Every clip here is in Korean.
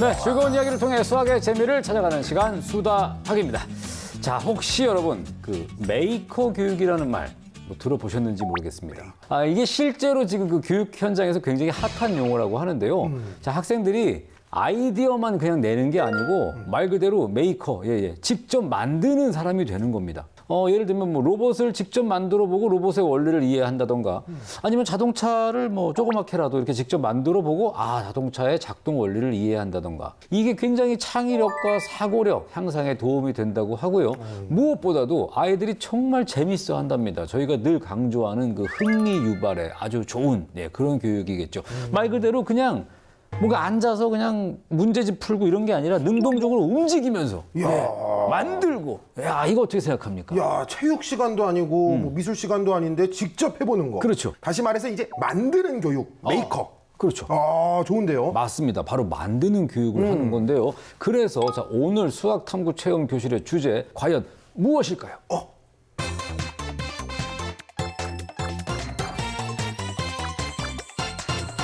네, 즐거운 이야기를 통해 수학의 재미를 찾아가는 시간 수다학입니다. 자, 혹시 여러분 그 메이커 교육이라는 말 뭐 들어보셨는지 모르겠습니다. 이게 실제로 지금 그 교육 현장에서 굉장히 핫한 용어라고 하는데요. 자, 학생들이 아이디어만 그냥 내는 게 아니고 말 그대로 메이커, 직접 만드는 사람이 되는 겁니다. 예를 들면 뭐 로봇을 직접 만들어 보고 로봇의 원리를 이해한다던가 아니면 자동차를 뭐 조그맣게라도 이렇게 직접 만들어 보고 자동차의 작동 원리를 이해한다던가 이게 굉장히 창의력과 사고력 향상에 도움이 된다고 하고요. 무엇보다도 아이들이 정말 재밌어 한답니다. 저희가 늘 강조하는 그 흥미 유발에 아주 좋은 그런 교육이겠죠. 말 그대로 그냥 뭔가 앉아서 그냥 문제집 풀고 이런 게 아니라 능동적으로 움직이면서 만들고 이거 어떻게 생각합니까? 야, 체육 시간도 아니고 뭐 미술 시간도 아닌데 직접 해보는 거. 그렇죠. 다시 말해서 이제 만드는 교육, 메이커. 그렇죠. 좋은데요. 맞습니다. 바로 만드는 교육을 하는 건데요. 그래서 자, 오늘 수학 탐구 체험 교실의 주제 과연 무엇일까요?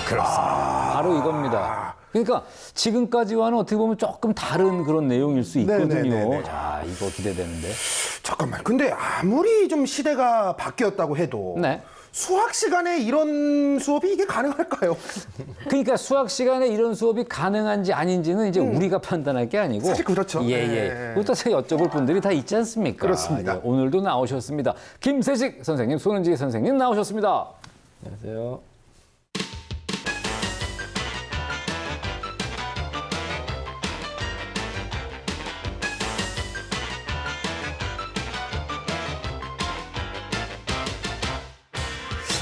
그렇습니다. 바로 이겁니다. 그러니까 지금까지와는 어떻게 보면 조금 다른 그런 내용일 수 있거든요. 네네네네. 자, 이거 기대되는데. 잠깐만. 근데 아무리 좀 시대가 바뀌었다고 해도 네. 수학 시간에 이런 수업이 이게 가능할까요? 그러니까 수학 시간에 이런 수업이 가능한지 아닌지는 이제 우리가 판단할 게 아니고 사실 그렇죠. 그것도 여쭤볼 분들이 다 있지 않습니까? 그렇습니다. 오늘도 나오셨습니다. 김세식 선생님, 손은지 선생님 나오셨습니다. 안녕하세요.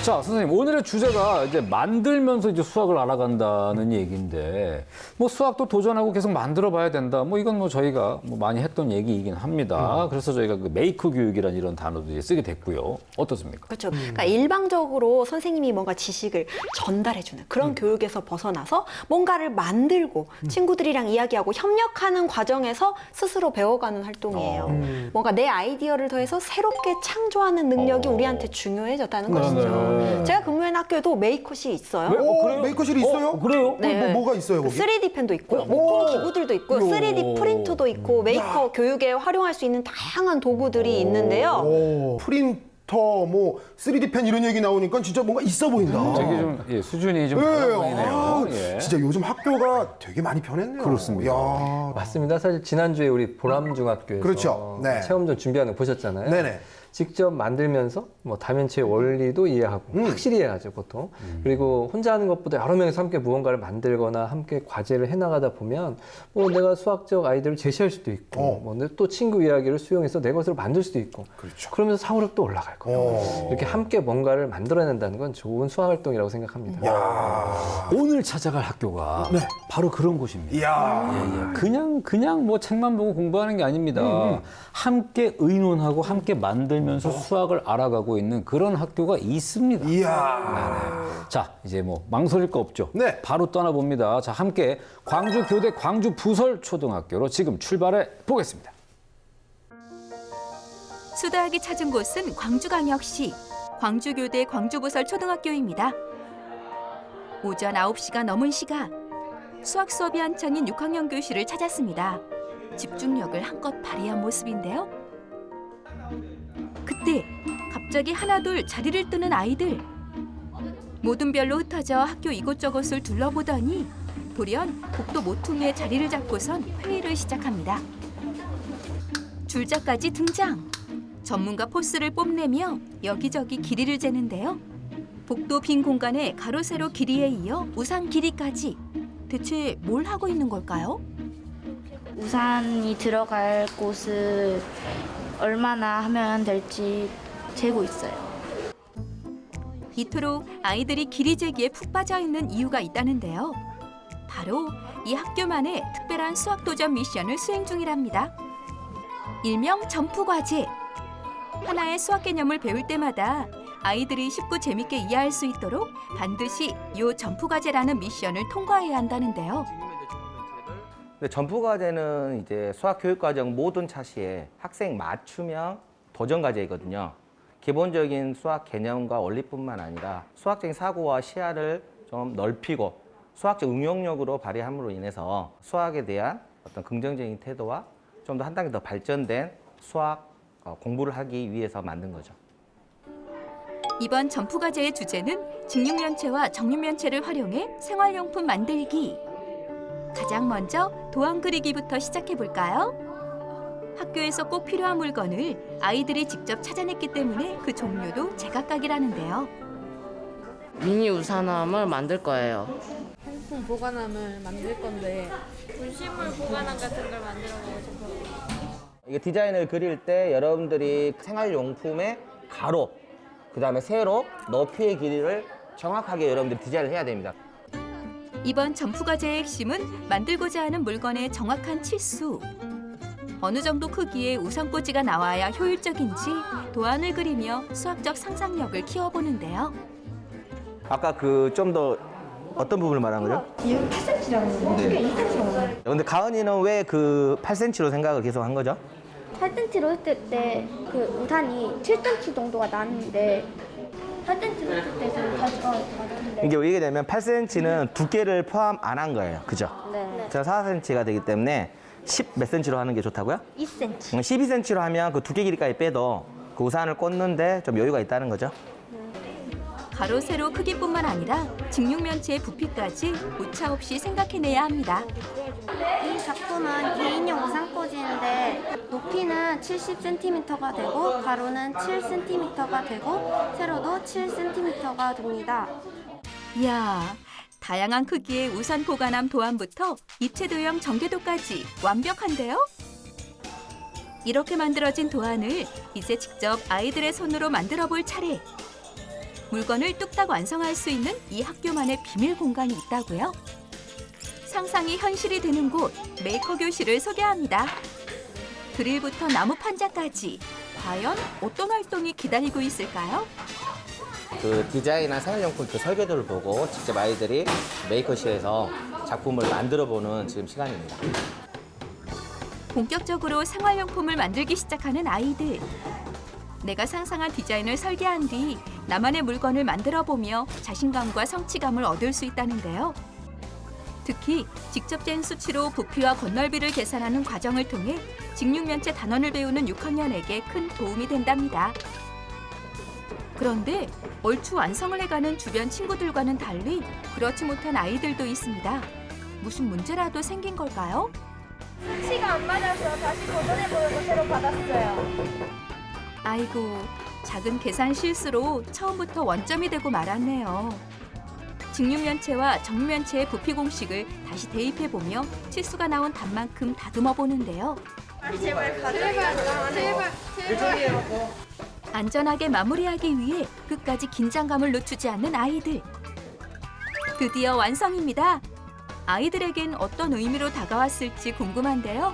자, 선생님, 오늘의 주제가 이제 만들면서 이제 수학을 알아간다는 얘기인데, 뭐 수학도 도전하고 계속 만들어 봐야 된다. 뭐 이건 뭐 저희가 뭐 많이 했던 얘기이긴 합니다. 그래서 저희가 그 메이커 교육이라는 이런 단어도 이제 쓰게 됐고요. 어떻습니까? 그렇죠. 그러니까 일방적으로 선생님이 뭔가 지식을 전달해주는 그런 교육에서 벗어나서 뭔가를 만들고 친구들이랑 이야기하고 협력하는 과정에서 스스로 배워가는 활동이에요. 뭔가 내 아이디어를 더해서 새롭게 창조하는 능력이 우리한테 중요해졌다는 것이죠. 제가 근무하는 학교에도 메이커실이 있어요. 그래요? 메이커실이 있어요? 그래요? 네. 뭐가 있어요, 거기? 3D 펜도 있고요. 뭐 기구들도 있고, 3D 프린터도 있고, 메이커 교육에 활용할 수 있는 다양한 도구들이 있는데요. 프린터, 뭐 3D 펜 이런 얘기 나오니까 진짜 뭔가 있어 보인다. 되게 좀 수준이 좀 달라 보이네요. 진짜 요즘 학교가 되게 많이 변했네요. 그렇습니다. 야. 맞습니다. 사실 지난주에 우리 보람중학교에서 그렇죠. 네. 체험전 준비하는 거 보셨잖아요. 네네. 직접 만들면서 뭐 다면체의 원리도 이해하고 확실히 이해하죠, 보통. 그리고 혼자 하는 것보다 여러 명이서 함께 무언가를 만들거나 함께 과제를 해나가다 보면 뭐 내가 수학적 아이디어를 제시할 수도 있고 뭐 또 친구 이야기를 수용해서 내 것으로 만들 수도 있고 그렇죠. 그러면서 사고력도 올라갈 거예요. 이렇게 함께 뭔가를 만들어낸다는 건 좋은 수학 활동이라고 생각합니다. 오늘 찾아갈 학교가 바로 그런 곳입니다. 이야. 그냥 뭐 책만 보고 공부하는 게 아닙니다. 함께 의논하고 함께 만들면서 수학을 알아가고 있는 그런 학교가 있습니다. 이야. 자, 이제 뭐 망설일 거 없죠. 네. 바로 떠나봅니다. 자, 함께 광주교대 광주부설초등학교로 지금 출발해 보겠습니다. 수다학이 찾은 곳은 광주광역시 광주교대 광주부설초등학교입니다. 오전 9시가 넘은 시간, 수학 수업이 한창인 6학년 교실을 찾았습니다. 집중력을 한껏 발휘한 모습인데요. 그때 갑자기 하나둘 자리를 뜨는 아이들. 모든 별로 흩어져 학교 이곳저곳을 둘러보더니 돌연 복도 모퉁이에 자리를 잡고선 회의를 시작합니다. 줄자까지 등장. 전문가 포스를 뽐내며 여기저기 길이를 재는데요. 복도 빈 공간에 가로 세로 길이에 이어 우산 길이까지. 대체 뭘 하고 있는 걸까요? 우산이 들어갈 곳을 얼마나 하면 될지 재고 있어요. 이토록 아이들이 길이 재기에 푹 빠져 있는 이유가 있다는데요. 바로 이 학교만의 특별한 수학 도전 미션을 수행 중이랍니다. 일명 점프 과제. 하나의 수학 개념을 배울 때마다 아이들이 쉽고 재밌게 이해할 수 있도록 반드시 요 점프 과제라는 미션을 통과해야 한다는데요. 근데 점프 과제는 이제 수학 교육 과정 모든 차시에 학생 맞춤형 도전 과제이거든요. 기본적인 수학 개념과 원리뿐만 아니라 수학적인 사고와 시야를 좀 넓히고 수학적 응용력으로 발휘함으로 인해서 수학에 대한 어떤 긍정적인 태도와 좀 더 한 단계 더 발전된 수학 공부를 하기 위해서 만든 거죠. 이번 점프과제의 주제는 직육면체와 정육면체를 활용해 생활용품 만들기. 가장 먼저 도안 그리기부터 시작해 볼까요? 학교에서 꼭 필요한 물건을 아이들이 직접 찾아냈기 때문에 그 종류도 제각각이라는데요. 미니 우산함을 만들 거예요. 핸드폰 보관함을 만들 건데 분식물 보관함 같은 걸 만들어 보고 싶어요. 이게 디자인을 그릴 때 여러분들이 생활용품의 가로, 그 다음에 세로, 높이의 길이를 정확하게 여러분들이 디자인을 해야 됩니다. 이번 점프과제의 핵심은 만들고자 하는 물건의 정확한 치수. 어느 정도 크기의 우산꽂이가 나와야 효율적인지 도안을 그리며 수학적 상상력을 키워보는데요. 아까 그 좀 더 어떤 부분을 말한 거죠? 여기 8cm라는 거. 네. 2cm라는 근데 가은이는 왜 그 8cm로 생각을 계속 한 거죠? 8cm로 했을 때 그 우산이 7cm 정도가 나는데 8cm로 했을 때는 맞는데. 이게 왜 이게 되면 8cm는 두께를 포함 안 한 거예요. 그죠? 네. 제가 4cm가 되기 때문에 10 몇 cm로 하는 게 좋다고요? 2cm. 12cm로 하면 그 두께 길이까지 빼도 그 우산을 꽂는데 좀 여유가 있다는 거죠. 가로, 세로 크기뿐만 아니라 직육면체의 부피까지 오차없이 생각해내야 합니다. 이 작품은 개인용 우산꽂이인데 높이는 70cm가 되고 가로는 7cm가 되고 세로도 7cm가 됩니다. 이야, 다양한 크기의 우산 보관함 도안부터 입체 도형 전개도까지 완벽한데요? 이렇게 만들어진 도안을 이제 직접 아이들의 손으로 만들어 볼 차례. 물건을 뚝딱 완성할 수 있는 이 학교만의 비밀 공간이 있다고요? 상상이 현실이 되는 곳, 메이커 교실을 소개합니다. 그릴부터 나무 판자까지 과연 어떤 활동이 기다리고 있을까요? 그 디자인한 생활용품 그 설계도를 보고 직접 아이들이 메이커실에서 작품을 만들어보는 지금 시간입니다. 본격적으로 생활용품을 만들기 시작하는 아이들. 내가 상상한 디자인을 설계한 뒤 나만의 물건을 만들어보며 자신감과 성취감을 얻을 수 있다는데요. 특히 직접 잰 수치로 부피와 건널비를 계산하는 과정을 통해 직육면체 단원을 배우는 6학년에게 큰 도움이 된답니다. 그런데 얼추 완성을 해가는 주변 친구들과는 달리 그렇지 못한 아이들도 있습니다. 무슨 문제라도 생긴 걸까요? 수치가 안 맞아서 다시 도전해보려고 새로 받았어요. 아이고, 작은 계산 실수로 처음부터 원점이 되고 말았네요. 직육면체와 정육면체의 부피 공식을 다시 대입해보며 치수가 나온 답만큼 다듬어 보는데요. 제발 가져가. 제발. 안전하게 마무리하기 위해 끝까지 긴장감을 늦추지 않는 아이들. 드디어 완성입니다. 아이들에겐 어떤 의미로 다가왔을지 궁금한데요.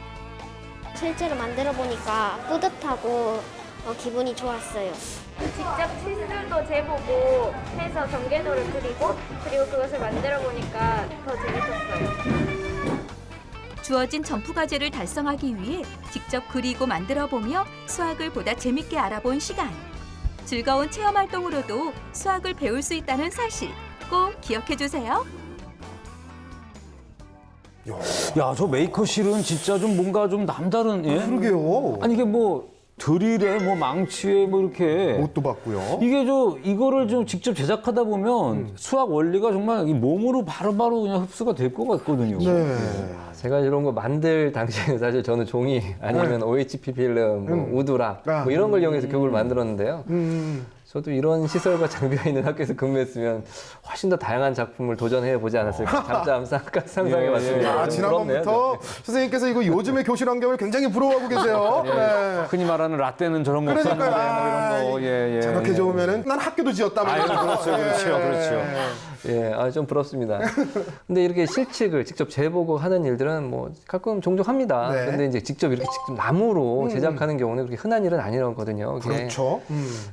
실제로 만들어 보니까 뿌듯하고 기분이 좋았어요. 직접 치수도 재보고 해서 전개도를 그리고 그리고 그것을 만들어 보니까 더 재밌었어요. 주어진 점프 과제를 달성하기 위해 직접 그리고 만들어 보며 수학을 보다 재밌게 알아본 시간. 즐거운 체험 활동으로도 수학을 배울 수 있다는 사실 꼭 기억해 주세요. 야, 저 메이커실은 진짜 좀 뭔가 좀 남다른, 예? 그러게요. 아니, 이게 뭐 드릴에 뭐 망치에 뭐 이렇게. 못도 봤고요. 이게 이거를 좀 직접 제작하다 보면 수학 원리가 정말 이 몸으로 바로바로 그냥 흡수가 될 것 같거든요. 네. 제가 이런 거 만들 당시에는 사실 저는 종이 아니면 OHP 필름, 뭐 우드락 아. 뭐 이런 걸 이용해서 교육을 만들었는데요. 저도 이런 시설과 장비가 있는 학교에서 근무했으면 훨씬 더 다양한 작품을 도전해 보지 않았을까 잠깐 상상해 봤습니다. 아, 지난번부터 선생님께서 이거 요즘의 교실 환경을 굉장히 부러워하고 계세요. 네. 흔히 말하는 라떼는 저런 거 없었는데 그러니까요. 뭐 이런 거. 예, 예. 저렇게 좋으면은 난 학교도 지었다. 아유, 그렇죠. 예, 좀 부럽습니다. 근데 이렇게 실측을 직접 재보고 하는 일들은 뭐 가끔 종종 합니다. 네. 근데 이제 직접 이렇게 직접 나무로 제작하는 경우는 그렇게 흔한 일은 아니거든요. 그게. 그렇죠.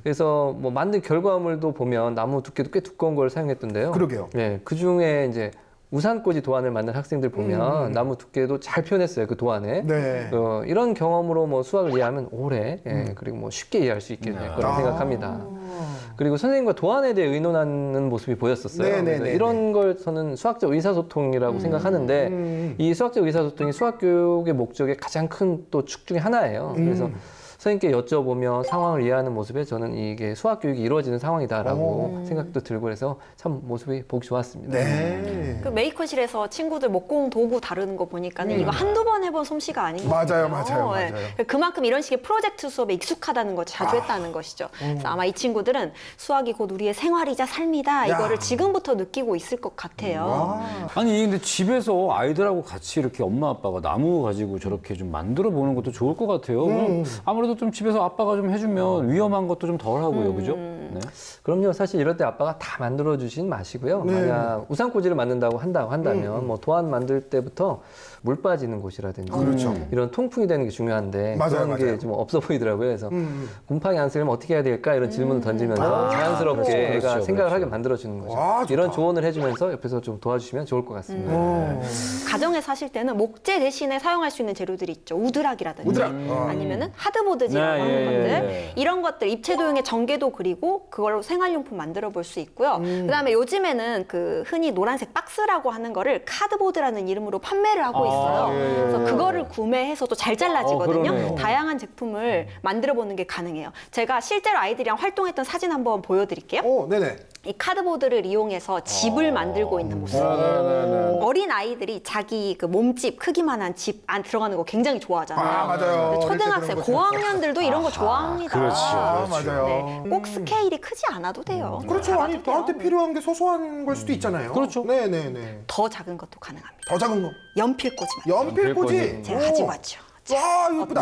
그래서 뭐 만든 결과물도 보면 나무 두께도 꽤 두꺼운 걸 사용했던데요. 그러게요. 예, 그 중에 이제 우산꽂이 도안을 만든 학생들 보면 나무 두께도 잘 표현했어요. 그 도안에. 네. 이런 경험으로 뭐 수학을 이해하면 오래, 그리고 뭐 쉽게 이해할 수 있게 될 거라고 생각합니다. 그리고 선생님과 도안에 대해 의논하는 모습이 보였었어요. 네네네네. 그래서 이런 걸 저는 수학적 의사소통이라고 생각하는데 이 수학적 의사소통이 수학교육의 목적의 가장 큰 또 축 중에 하나예요. 그래서 선생님께 여쭤보며 상황을 이해하는 모습에 저는 이게 수학 교육이 이루어지는 상황이다라고 생각도 들고 그래서 참 모습이 보기 좋았습니다. 네. 그 메이커실에서 친구들 목공 도구 다루는 거 보니까는 이거 한두 번 해본 솜씨가 아닌 것 같아요. 맞아요. 그만큼 이런 식의 프로젝트 수업에 익숙하다는 걸 자주 했다는 것이죠. 그래서 아마 이 친구들은 수학이 곧 우리의 생활이자 삶이다. 이거를 지금부터 느끼고 있을 것 같아요. 아니 근데 집에서 아이들하고 같이 이렇게 엄마 아빠가 나무 가지고 저렇게 좀 만들어 보는 것도 좋을 것 같아요. 아무래도 좀 집에서 아빠가 좀 해주면 위험한 것도 좀 덜 하고요, 그죠? 네. 그럼요. 사실 이럴 때 아빠가 다 만들어 주진 마시고요. 만약 우산꽂이를 만든다고 한다면 뭐 도안 만들 때부터 물 빠지는 곳이라든지 이런 통풍이 되는 게 중요한데 그런 게 좀 없어 보이더라고요. 그래서 곰팡이 안 쓰려면 어떻게 해야 될까 이런 질문을 던지면서 자연스럽게 애가 생각을 하게 만들어 주는 거죠. 이런 조언을 해주면서 옆에서 좀 도와주시면 좋을 것 같습니다. 가정에 사실 때는 목재 대신에 사용할 수 있는 재료들이 있죠. 우드락이라든지 아니면은 하드보드지라고 하는 것들 이런 것들 입체 도형의 전개도 그리고 그걸로 생활용품 만들어 볼 수 있고요. 그다음에 요즘에는 그 흔히 노란색 박스라고 하는 거를 카드보드라는 이름으로 판매를 하고 있어요. 그래서 그거를 구매해서 또 잘 잘라지거든요. 다양한 제품을 만들어 보는 게 가능해요. 제가 실제로 아이들이랑 활동했던 사진 한번 보여드릴게요. 네네. 이 카드보드를 이용해서 집을 만들고 있는 모습이에요. 어린 아이들이 자기 그 몸집 크기만한 집 안 들어가는 거 굉장히 좋아하잖아요. 맞아요. 초등학생, 고학년들도 이런 거 좋아합니다. 맞아요. 네, 꼭 스케일이 크지 않아도 돼요. 그렇죠. 아니 저한테 필요한 게 소소한 걸 수도 있잖아요. 그렇죠. 네네네. 더 작은 것도 가능합니다. 더 작은 거. 연필꽂이 연필꽂이. 제가 가지고 왔죠. 와 이거 예쁘다.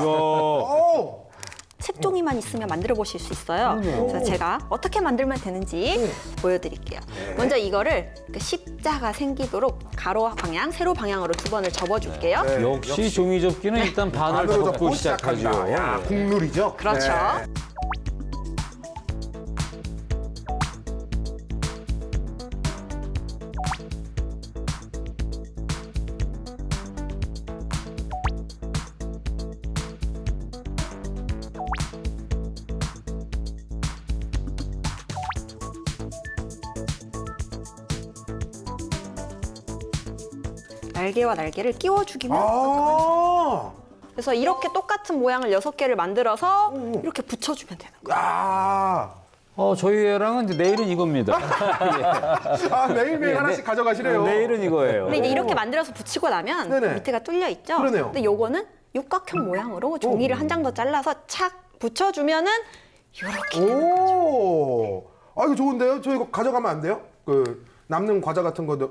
색종이만 있으면 만들어 보실 수 있어요. 그래서 제가 어떻게 만들면 되는지 보여드릴게요. 먼저 이거를 그 십자가 생기도록 가로 방향, 세로 방향으로 두 번을 접어줄게요. 역시 종이 접기는 일단 반을 접고 시작하죠. 야, 국룰이죠. 그렇죠. 네. 날개와 날개를 끼워주기만 하면 그래서 이렇게 똑같은 모양을 6개를 만들어서 이렇게 붙여주면 되는 거예요. 저희 애랑은 이제 내일은 이겁니다. 매일매일 하나씩 가져가시래요. 내일은 이거예요. 근데 이제 이렇게 만들어서 붙이고 나면 네네. 밑에가 뚫려 있죠? 그러네요. 근데 요거는 육각형 모양으로 종이를 한 장 더 잘라서 착 붙여주면은 이렇게 되는 거죠. 이거 좋은데요? 저 이거 가져가면 안 돼요? 남는 과자 같은 거도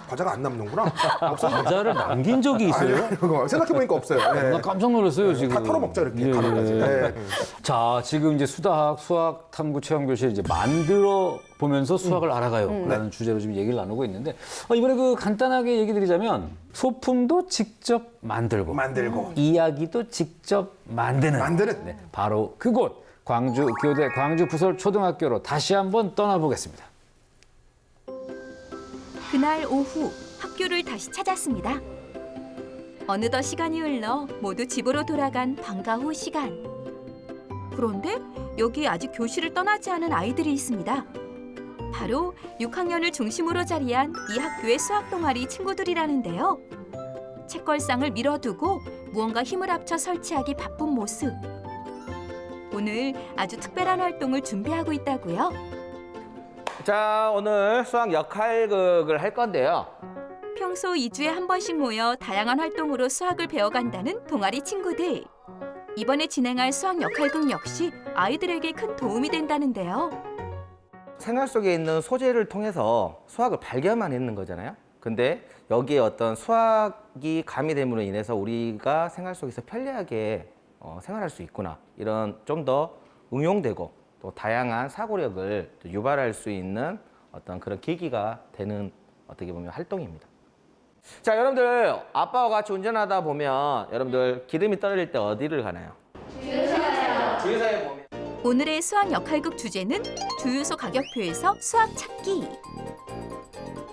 과자가 안 남는구나. 과자를 남긴 적이 있어요? 이거 생각해보니까 없어요. 네. 나 깜짝 놀랐어요 지금. 다 털어먹자 이렇게 가면까지. 네. 자 지금 이제 수학 탐구 체험 교실 이제 만들어 보면서 수학을 알아가요라는 주제로 지금 얘기를 나누고 있는데 이번에 그 간단하게 얘기 드리자면 소품도 직접 만들고 이야기도 직접 만드는 네, 바로 그곳 광주 교대 광주 부설 초등학교로 다시 한번 떠나보겠습니다. 그날 오후 학교를 다시 찾았습니다. 어느덧 시간이 흘러 모두 집으로 돌아간 방과 후 시간. 그런데 여기 아직 교실을 떠나지 않은 아이들이 있습니다. 바로 6학년을 중심으로 자리한 이 학교의 수학 동아리 친구들이라는데요. 책걸상을 밀어두고 무언가 힘을 합쳐 설치하기 바쁜 모습. 오늘 아주 특별한 활동을 준비하고 있다고요. 자, 오늘 수학 역할극을 할 건데요. 평소 2주에 한 번씩 모여 다양한 활동으로 수학을 배워간다는 동아리 친구들. 이번에 진행할 수학 역할극 역시 아이들에게 큰 도움이 된다는데요. 생활 속에 있는 소재를 통해서 수학을 발견만 했는 거잖아요. 근데 여기에 어떤 수학이 가미됨으로 인해서 우리가 생활 속에서 편리하게 생활할 수 있구나. 이런 좀 더 응용되고 또 다양한 사고력을 유발할 수 있는 어떤 그런 계기가 되는 어떻게 보면 활동입니다. 자, 여러분들 아빠와 같이 운전하다 보면 여러분들 기름이 떨어질 때 어디를 가나요? 주유소에 보면. 오늘의 수학 역할극 주제는 주유소 가격표에서 수학 찾기.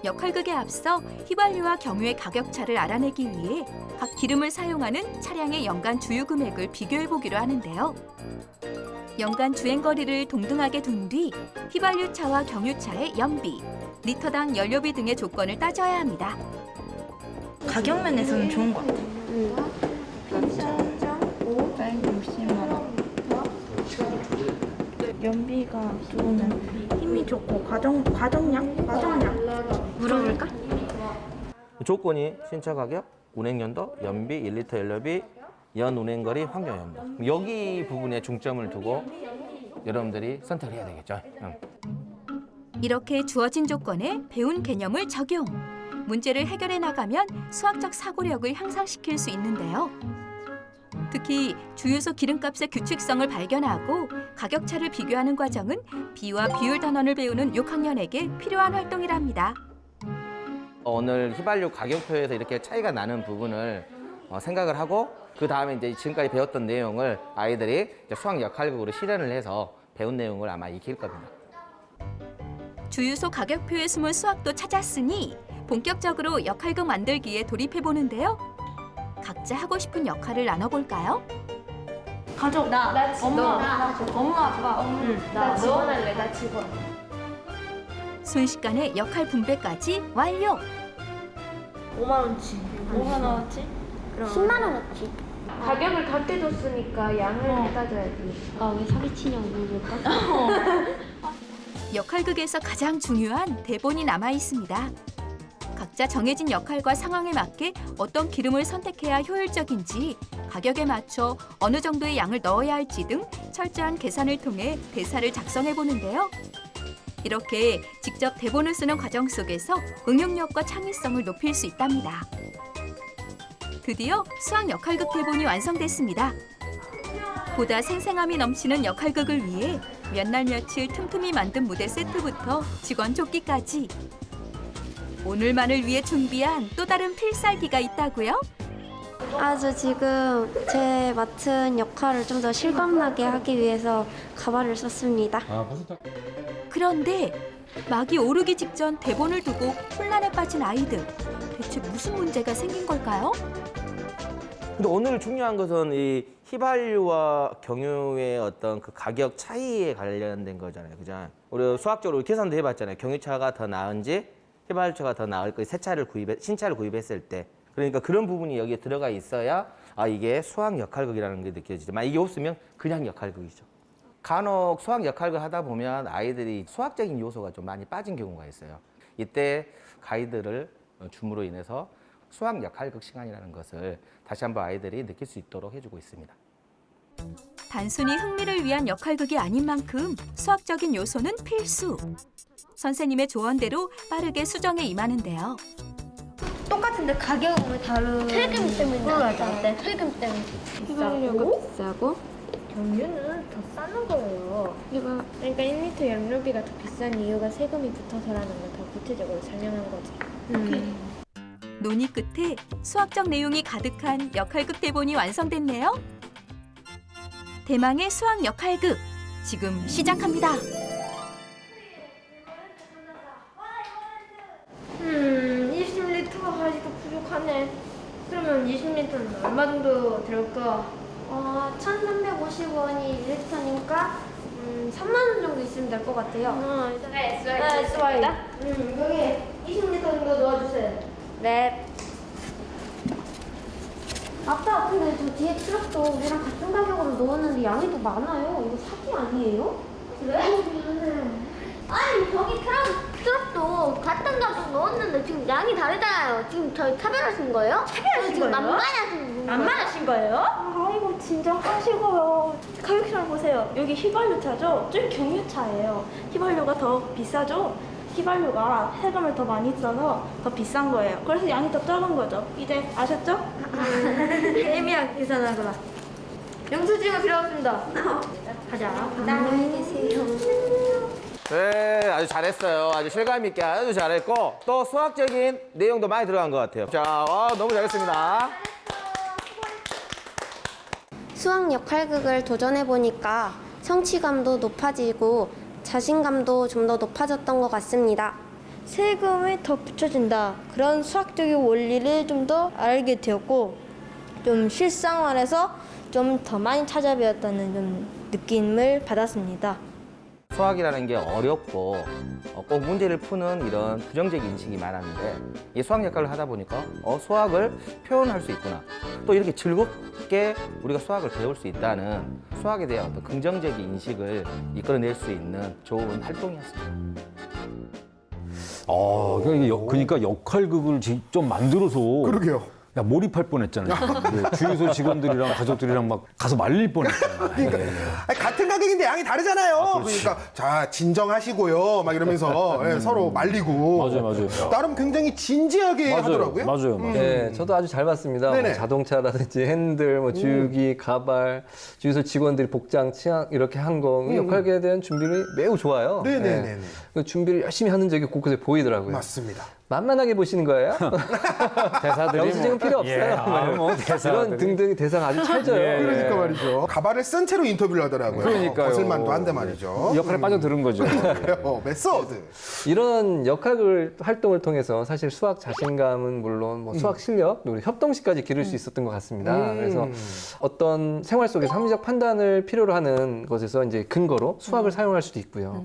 역할극에 앞서 휘발유와 경유의 가격차를 알아내기 위해 각 기름을 사용하는 차량의 연간 주유 금액을 비교해 보기로 하는데요. 연간 주행거리를 동등하게 둔 뒤 휘발유차와 경유차의 연비, 리터당 연료비 등의 조건을 따져야 합니다. 가격 면에서는 좋은 것 같아요. 560만 원. 연비가 좋으면 힘이 좋고 과정량 물어볼까? 조건이 신차 가격, 운행연도, 연비, 1리터 연료비, 연 운행거리, 환경연도. 여기 부분에 중점을 두고 여러분들이 선택을 해야 되겠죠. 이렇게 주어진 조건에 배운 개념을 적용. 문제를 해결해 나가면 수학적 사고력을 향상시킬 수 있는데요. 특히 주유소 기름값의 규칙성을 발견하고 가격차를 비교하는 과정은 비와 비율 단원을 배우는 6학년에게 필요한 활동이랍니다. 오늘 휘발유 가격표에서 이렇게 차이가 나는 부분을 생각을 하고 그 다음에 이제 지금까지 배웠던 내용을 아이들이 이제 수학 역할극으로 실현을 해서 배운 내용을 아마 익힐 겁니다. 주유소 가격표에 숨은 수학도 찾았으니 본격적으로 역할극 만들기에 돌입해 보는데요. 각자 하고 싶은 역할을 나눠볼까요? 가족 나 엄마 아빠 나 직원 할래, 나 직원. 순식간에 역할 분배까지 완료. 5만 원치. 5만 원치? 10만 원어치. 가격을 다 떼줬으니까 양을 해다줘야지. 아, 왜 사기치냐고 물어볼까? 역할극에서 가장 중요한 대본이 남아 있습니다. 각자 정해진 역할과 상황에 맞게 어떤 기름을 선택해야 효율적인지, 가격에 맞춰 어느 정도의 양을 넣어야 할지 등 철저한 계산을 통해 대사를 작성해 보는데요. 이렇게 직접 대본을 쓰는 과정 속에서 응용력과 창의성을 높일 수 있답니다. 드디어 수학 역할극 대본이 완성됐습니다. 보다 생생함이 넘치는 역할극을 위해 몇 날 며칠 틈틈이 만든 무대 세트부터 직원 조끼까지 오늘만을 위해 준비한 또 다른 필살기가 있다고요? 저 지금 제 맡은 역할을 좀 더 실감나게 하기 위해서 가발을 썼습니다. 그런데 막이 오르기 직전 대본을 두고 혼란에 빠진 아이들. 대체 무슨 문제가 생긴 걸까요? 근데 오늘 중요한 것은 이 휘발유와 경유의 어떤 그 가격 차이에 관련된 거잖아요. 그죠? 우리 수학적으로 계산도 해봤잖아요. 경유차가 더 나은지 휘발유차가 더 나을 거 신차를 구입했을 때. 그러니까 그런 부분이 여기에 들어가 있어야 이게 수학 역할극이라는 게 느껴지죠. 만약 이게 없으면 그냥 역할극이죠. 간혹 수학 역할극 하다 보면 아이들이 수학적인 요소가 좀 많이 빠진 경우가 있어요. 이때 가이드를 줌으로 인해서 수학 역할극 시간이라는 것을 다시 한번 아이들이 느낄 수 있도록 해주고 있습니다. 단순히 흥미를 위한 역할극이 아닌 만큼 수학적인 요소는 필수. 선생님의 조언대로 빠르게 수정에 임하는데요. 똑같은데 가격은 왜 다른? 세금 때문에 그러지 않대? 세금 때문에. 휘발유가 비싸고 경유는 더 싸는 거예요. 그러니까 1리터 연료비가 더 비싼 이유가 세금이 붙어서라는 걸 더 구체적으로 설명한 거지. 논의 끝에 수학적 내용이 가득한 역할극 대본이 완성됐네요. 대망의 수학 역할극 지금 시작합니다. 20리터가 아직도 부족하네. 그러면 20리터는 얼마 정도 들을까? 1,350원이 1리터니까 3만 원 정도 있으면 될 것 같아요. 네, 좋아요. 여기 20리터 정도 넣어주세요. 네. 아빠, 근데 저 뒤에 트럭도 우리랑 같은 가격으로 넣었는데 양이 더 많아요. 이거 사기 아니에요? 그래? 아니, 저기 트럭도 같은 가격 넣었는데 지금 양이 다르잖아요. 지금 저희 차별하신 거예요? 차별하신 거예요? 안 만나신 거예요? 아이고 진정하시고요. 가격표를 보세요. 여기 휘발유차죠? 저기 경유차예요. 휘발유가 더 비싸죠? 휘발유가 세금을 더 많이 써서 더 비싼 거예요. 그래서 양이 더 적은 거죠. 이제 아셨죠? 애미야 계산하거라. 영수증은 필요 없습니다. 가자. 안녕히 계세요. 네, 아주 잘했어요. 아주 실감 있게 아주 잘했고 또 수학적인 내용도 많이 들어간 것 같아요. 자, 너무 잘했습니다. 수학 역할극을 도전해보니까 성취감도 높아지고 자신감도 좀 더 높아졌던 것 같습니다. 세금이 더 붙여진다. 그런 수학적인 원리를 좀 더 알게 되었고, 좀 실생활에서 좀 더 많이 찾아배웠다는 좀 느낌을 받았습니다. 수학이라는 게 어렵고 꼭 문제를 푸는 이런 부정적인 인식이 많았는데 이 수학 역할을 하다 보니까 수학을 표현할 수 있구나. 또 이렇게 즐겁게 우리가 수학을 배울 수 있다는 수학에 대한 어떤 긍정적인 인식을 이끌어낼 수 있는 좋은 활동이었습니다. 그러니까 역할극을 직접 만들어서 그러게요. 야, 몰입할 뻔했잖아요. 네, 주유소 직원들이랑 가족들이랑 막 가서 말릴 뻔했잖아요. 그러니까 아니, 같은 가격인데 양이 다르잖아요. 그러니까 자 진정하시고요, 막 이러면서 서로 말리고. 맞아요. 나름 굉장히 진지하게 하더라고요. 맞아요. 네, 저도 아주 잘 봤습니다. 뭐 네네. 자동차라든지 핸들, 뭐 주유기, 가발, 주유소 직원들이 복장, 취향 이렇게 한 거 역할에 대한 준비를 매우 좋아요. 네네네. 그 준비를 열심히 하는 적이 곳곳에 보이더라고요. 맞습니다. 만만하게 보시는 거예요? 대사들이 영수증은 필요 없어요. 이런 등등 대사가 아주 찰져요. 그러니까 말이죠. 가발을 쓴 채로 인터뷰를 하더라고요. 그러니까요. 거슬만도 한데 말이죠. 역할에 빠져들은 거죠. 메소드. 이런 역할 활동을 통해서 사실 수학 자신감은 물론 뭐 수학 실력, 그리고 협동식까지 기를 수 있었던 것 같습니다. 그래서 어떤 생활 속에서 합리적 판단을 필요로 하는 것에서 이제 근거로 수학을 사용할 수도 있고요.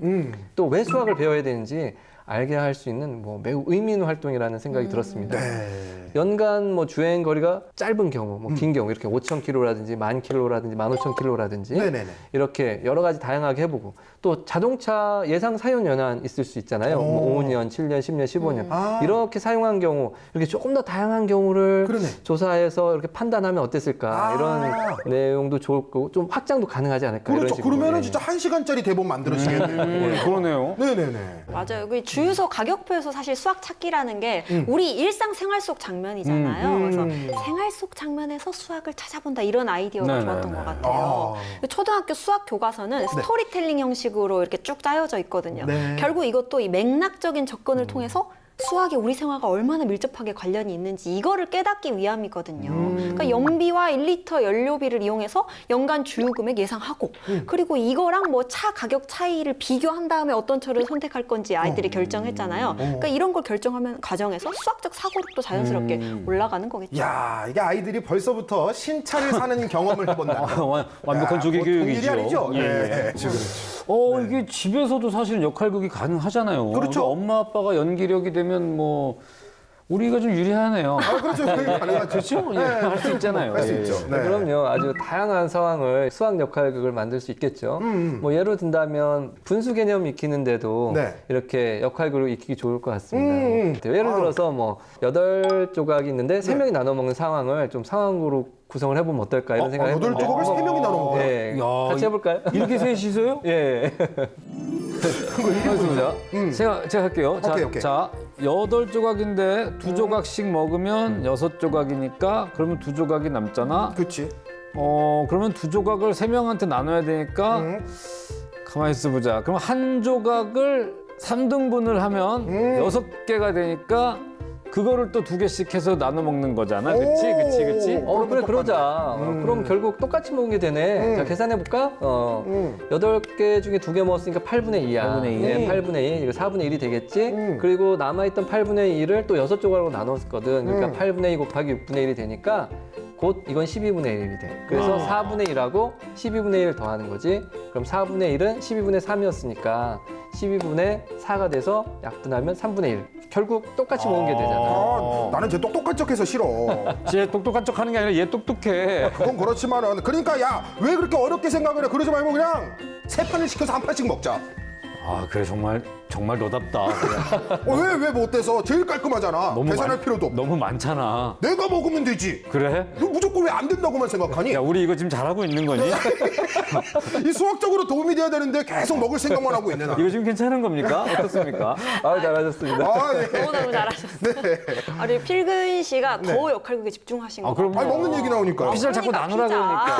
또 왜 수학을 배워야 되는지 알게 할 수 있는 뭐 매우 의미 있는 활동이라는 생각이 들었습니다. 네. 연간 뭐 주행 거리가 짧은 경우, 뭐 긴 경우 이렇게 5,000km라든지 10,000km라든지 15,000km라든지 네네네. 이렇게 여러 가지 다양하게 해보고 또 자동차 예상 사용 연한 있을 수 있잖아요. 뭐 5년, 7년, 10년, 15년 이렇게 사용한 경우 이렇게 조금 더 다양한 경우를 그러네. 조사해서 이렇게 판단하면 어땠을까 이런 내용도 좋을 거고 좀 확장도 가능하지 않을까 이런 그렇죠. 식으로. 그러면은 예. 진짜 1시간짜리 대본 만들어지겠네요. 그러네요. 네네네. 맞아요. 그 주유소 가격표에서 사실 수학 찾기라는 게 우리 일상생활 속 장면이잖아요. 그래서 생활 속 장면에서 수학을 찾아본다 이런 아이디어가 네네네. 좋았던 것 같아요. 초등학교 수학 교과서는 스토리텔링 형식으로 이렇게 쭉 짜여져 있거든요. 네. 결국 이것도 이 맥락적인 접근을 통해서 수학이 우리 생활과 얼마나 밀접하게 관련이 있는지 이거를 깨닫기 위함이거든요. 그러니까 연비와 1리터 연료비를 이용해서 연간 주유 금액 예상하고 그리고 이거랑 뭐 차 가격 차이를 비교한 다음에 어떤 차를 선택할 건지 아이들이 결정했잖아요. 그러니까 이런 걸 결정하면 과정에서 수학적 사고력도 자연스럽게 올라가는 거겠죠. 야, 이게 아이들이 벌써부터 신차를 사는 경험을 해본다. 완벽한 조기 교육이죠. 일이 아니죠. 예. 네. 이게 집에서도 사실 역할극이 가능하잖아요. 그렇죠. 그러니까 엄마 아빠가 연기력이 되면 뭐 우리가 좀 유리하네요. 그렇죠. 가능하죠. 그렇죠? 예, 할 수 있잖아요. 할 수 예. 있죠. 네. 그럼요. 아주 다양한 상황을 수학 역할극을 만들 수 있겠죠. 뭐 예로 든다면 분수 개념 익히는데도 네. 이렇게 역할극을 익히기 좋을 것 같습니다. 예를 들어서 뭐 8조각이 있는데 3명이 나눠 먹는 상황을 좀 상황으로 구성을 해보면 어떨까 이런 생각을 해보면 8조각을 3명이 나눠 먹어요? 네. 야, 같이 해볼까요? 이렇게 셋이서요? 예. 알겠습니다. 제가 할게요. 오케이. 자, 8조각인데 2조각씩 먹으면 6조각이니까 그러면 2조각이 남잖아. 그렇지. 그러면 2조각을 3명한테 나눠야 되니까 가만히 있어보자. 그럼 한 조각을 3등분을 하면 6개가 되니까 그거를 또 2개씩 해서 나눠 먹는 거잖아. 그치? 그래, 그러자. 그럼 결국 똑같이 먹은 게 되네. 자, 계산해볼까? 8개 중에 2개 먹었으니까 8분의 2야. 8분의 2. 네, 8분의 2. 이거 4분의 1이 되겠지? 그리고 남아있던 8분의 2를 또 6조각으로 나눴거든. 그러니까 8분의 2 곱하기 6분의 1이 되니까 곧 이건 12분의 1이 돼. 그래서 4분의 1하고 12분의 1을 더하는 거지. 그럼 4분의 1은 12분의 3이었으니까 12분의 4가 돼서 약분하면 3분의 1. 결국 똑같이 먹은 게 되잖아. 나는 쟤 똑똑한 척해서 싫어. 쟤 똑똑한 척 하는 게 아니라 얘 똑똑해. 그건 그렇지만은 그러니까 야, 왜 그렇게 어렵게 생각을 해? 그러지 말고 그냥 3판을 시켜서 한 판씩 먹자. 그래 정말 너답다. 왜 못 돼서 제일 깔끔하잖아. 계산할 필요도 없고. 너무 많잖아. 내가 먹으면 되지. 그래? 너 무조건 왜 안 된다고만 생각하니? 야, 우리 이거 지금 잘하고 있는 거니? 이 수학적으로 도움이 돼야 되는데 계속 먹을 생각만 하고 있네 나. 이거 지금 괜찮은 겁니까? 어떻습니까? 잘하셨습니다. 예. 너무너무 잘하셨어요. 우리 필근 씨가 더 역할극에 집중하신 것 같아요. 아니 먹는 얘기 나오니까. 피자를 자꾸 나누라 그러니까.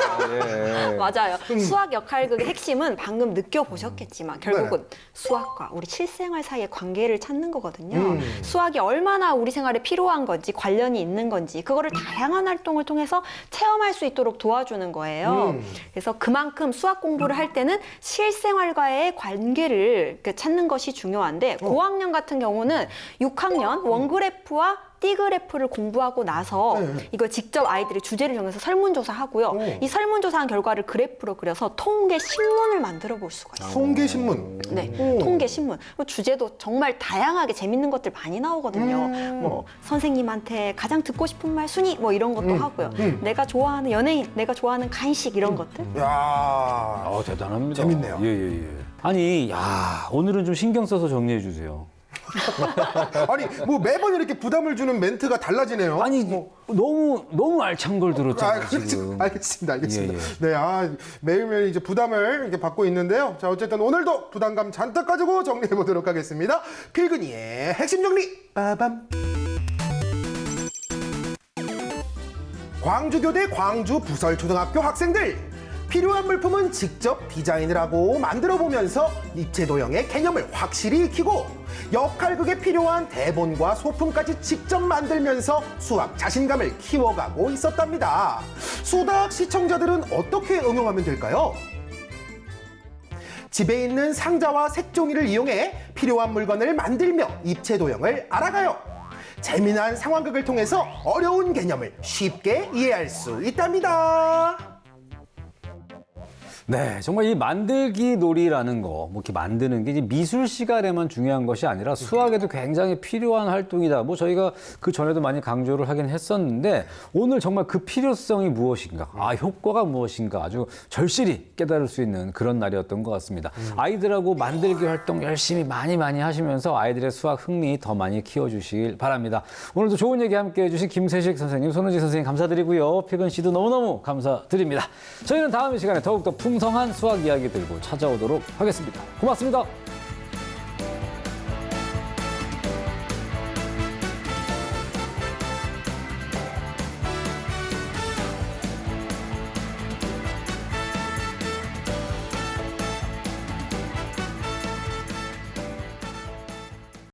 예. 맞아요. 수학 역할극의 핵심은 방금 느껴보셨겠지만 결국은 수학과 우리 실생활 사이의 관계를 찾는 거거든요. 수학이 얼마나 우리 생활에 필요한 건지 관련이 있는 건지 그거를 다양한 활동을 통해서 체험할 수 있도록 도와주는 거예요. 그래서 그만큼 수학 공부를 할 때는 실생활과의 관계를 찾는 것이 중요한데 고학년 같은 경우는 6학년 원그래프와 띠그래프를 공부하고 나서 이거 직접 아이들이 주제를 정해서 설문조사하고요. 이 설문조사한 결과를 그래프로 그려서 통계 신문을 만들어 볼 수가 있어요. 통계 신문. 네, 통계 신문. 주제도 정말 다양하게 재밌는 것들 많이 나오거든요. 뭐 선생님한테 가장 듣고 싶은 말 순위 뭐 이런 것도 하고요. 내가 좋아하는 연예인, 내가 좋아하는 간식 이런 것들. 야, 대단합니다. 재밌네요. 예. 아니, 야, 오늘은 좀 신경 써서 정리해 주세요. 아니 뭐 매번 이렇게 부담을 주는 멘트가 달라지네요. 아니, 너무 알찬 걸 들었잖아요, 그렇죠. 지금. 알겠습니다. 예. 네, 매일매일 이제 부담을 이렇게 받고 있는데요. 자, 어쨌든 오늘도 부담감 잔뜩 가지고 정리해 보도록 하겠습니다. 필근이의 핵심 정리. 빠밤. 광주교대 광주 부설초등학교 학생들. 필요한 물품은 직접 디자인을 하고 만들어 보면서 입체 도형의 개념을 확실히 익히고 역할극에 필요한 대본과 소품까지 직접 만들면서 수학 자신감을 키워가고 있었답니다. 수다학 시청자들은 어떻게 응용하면 될까요? 집에 있는 상자와 색종이를 이용해 필요한 물건을 만들며 입체 도형을 알아가요. 재미난 상황극을 통해서 어려운 개념을 쉽게 이해할 수 있답니다. 네, 정말 이 만들기 놀이라는 거, 뭐 이렇게 만드는 게 이제 미술 시간에만 중요한 것이 아니라 수학에도 굉장히 필요한 활동이다. 뭐 저희가 그 전에도 많이 강조를 하긴 했었는데 오늘 정말 그 필요성이 무엇인가, 효과가 무엇인가 아주 절실히 깨달을 수 있는 그런 날이었던 것 같습니다. 아이들하고 만들기 활동 열심히 많이 하시면서 아이들의 수학 흥미 더 많이 키워주시길 바랍니다. 오늘도 좋은 얘기 함께 해주신 김세식 선생님, 손은지 선생님 감사드리고요. 필근 씨도 너무너무 감사드립니다. 저희는 다음 시간에 더욱더 풍성한 수학 이야기 들고 찾아오도록 하겠습니다. 고맙습니다.